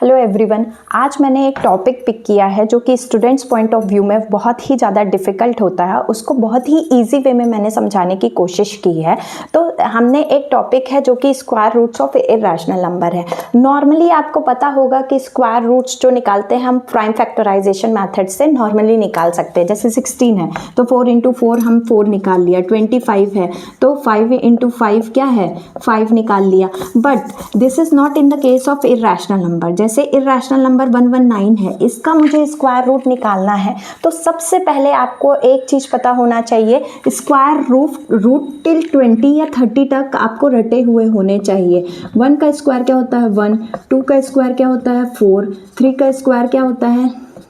Hello everyone, आज मैंने एक टॉपिक पिक किया है जो कि स्टूडेंट्स पॉइंट ऑफ व्यू में बहुत ही ज़्यादा डिफ़िकल्ट होता है, उसको बहुत ही इजी वे में मैंने समझाने की कोशिश की है। तो हमने एक टॉपिक है जो कि square roots of irrational number है। नॉर्मली आपको पता होगा कि स्क्वायर रूट्स जो निकालते हैं हम प्राइम फैक्टराइजेशन मेथड से नॉर्मली निकाल सकते हैं। जैसे 16 है तो 4 इंटू 4 हम 4 निकाल लिया, 25 है तो 5 इंटू 5 क्या है 5 निकाल लिया। But this is not in the case of irrational number. जैसे इर्रेशनल नंबर 119 है, इसका मुझे स्क्वायर रूट निकालना है तो सबसे पहले आपको एक चीज़ पता होना चाहिए, स्क्वायर रूट टिल 20 या 30 तक आपको रटे हुए होने चाहिए। 1 का स्क्वायर क्या होता है 1, 2 का स्क्वायर क्या होता है 4, 3 का स्क्वायर क्या होता है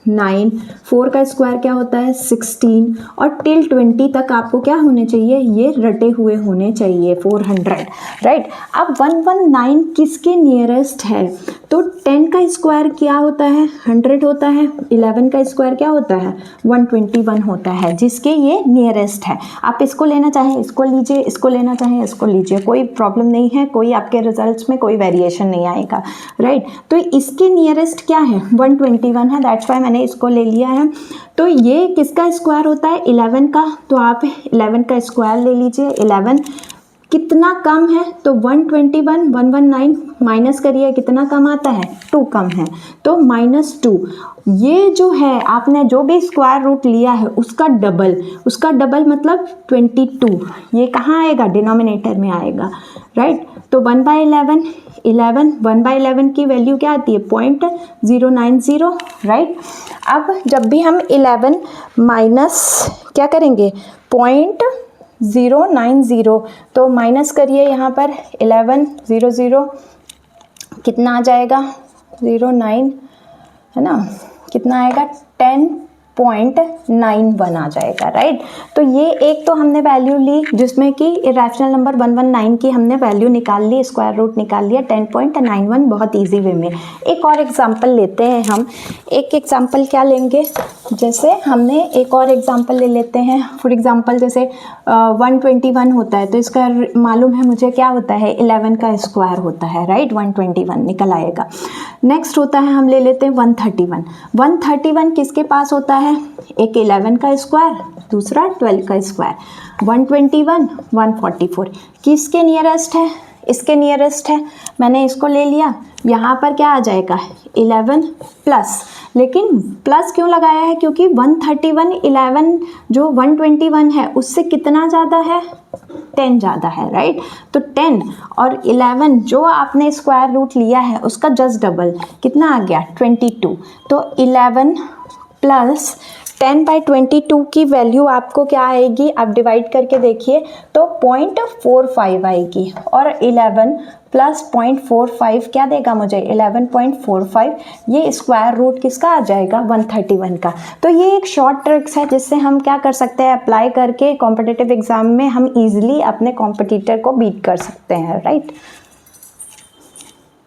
9, 4 का स्क्वायर क्या होता है 16 और टिल 20 तक आपको क्या होने चाहिए, ये रटे हुए होने चाहिए 400, राइट। अब 119 किसके नियरेस्ट है तो 10 का स्क्वायर क्या होता है 100 होता है, 11 का स्क्वायर क्या होता है 121 होता है, जिसके ये नियरेस्ट है। आप इसको लेना चाहें इसको लीजिए, इसको लेना चाहें इसको लीजिए, कोई प्रॉब्लम नहीं है, कोई आपके रिजल्ट्स में कोई वेरिएशन नहीं आएगा, राइट। तो इसके नियरेस्ट क्या है 121 है, दैट्स वाई मैंने इसको ले लिया है। तो ये किसका स्क्वायर होता है 11 का, तो आप 11 का स्क्वायर ले लीजिए। 11 कितना कम है तो 121, 119 माइनस करिए कितना कम आता है 2 कम है तो -2। ये जो है आपने जो भी स्क्वायर रूट लिया है उसका डबल मतलब 22, ये कहाँ आएगा डिनोमिनेटर में आएगा, राइट। तो 1/11 1/11 की वैल्यू क्या आती है 0.090, राइट। अब जब भी हम 11 माइनस क्या करेंगे 0.090 तो माइनस करिए यहाँ पर 11 0 कितना आ जाएगा 09 है ना, कितना आएगा 10.91 आ जाएगा, राइट। तो ये एक तो हमने वैल्यू ली जिसमें कि इर्रेशनल नंबर 119 की हमने वैल्यू निकाल ली, स्क्वायर रूट निकाल लिया 10.91 बहुत इजी वे में। एक और एग्जांपल लेते हैं हम, एक एग्जांपल क्या लेंगे, जैसे हमने एक और एग्जांपल ले लेते हैं। फॉर एग्जांपल जैसे 121 होता है तो इसका मालूम है मुझे क्या होता है 11 का स्क्वायर होता है, राइट। 121 निकल आएगा। नेक्स्ट होता है हम ले लेते हैं 131 किसके पास होता है, एक 11 का स्क्वायर दूसरा 12 का स्क्वायर। 121 144 किसके नियरेस्ट है, इसके नियरेस्ट है, मैंने इसको ले लिया। यहाँ पर क्या आ जाएगा 11 प्लस, लेकिन प्लस क्यों लगाया है क्योंकि 131 11 जो 121 है उससे कितना ज़्यादा है 10 ज़्यादा है, राइट। तो 10 और 11 जो आपने स्क्वायर रूट लिया है उसका जस्ट डबल कितना आ गया 22। तो 11 प्लस 10/22 की वैल्यू आपको क्या आएगी, आप डिवाइड करके देखिए तो 0.45 आएगी और 11 प्लस 0.45 क्या देगा मुझे 11.45। ये स्क्वायर रूट किसका आ जाएगा 131 का। तो ये एक शॉर्ट ट्रिक्स है जिससे हम क्या कर सकते हैं, अप्लाई करके कॉम्पिटिटिव एग्जाम में हम इजीली अपने कॉम्पिटिटर को बीट कर सकते हैं, राइट।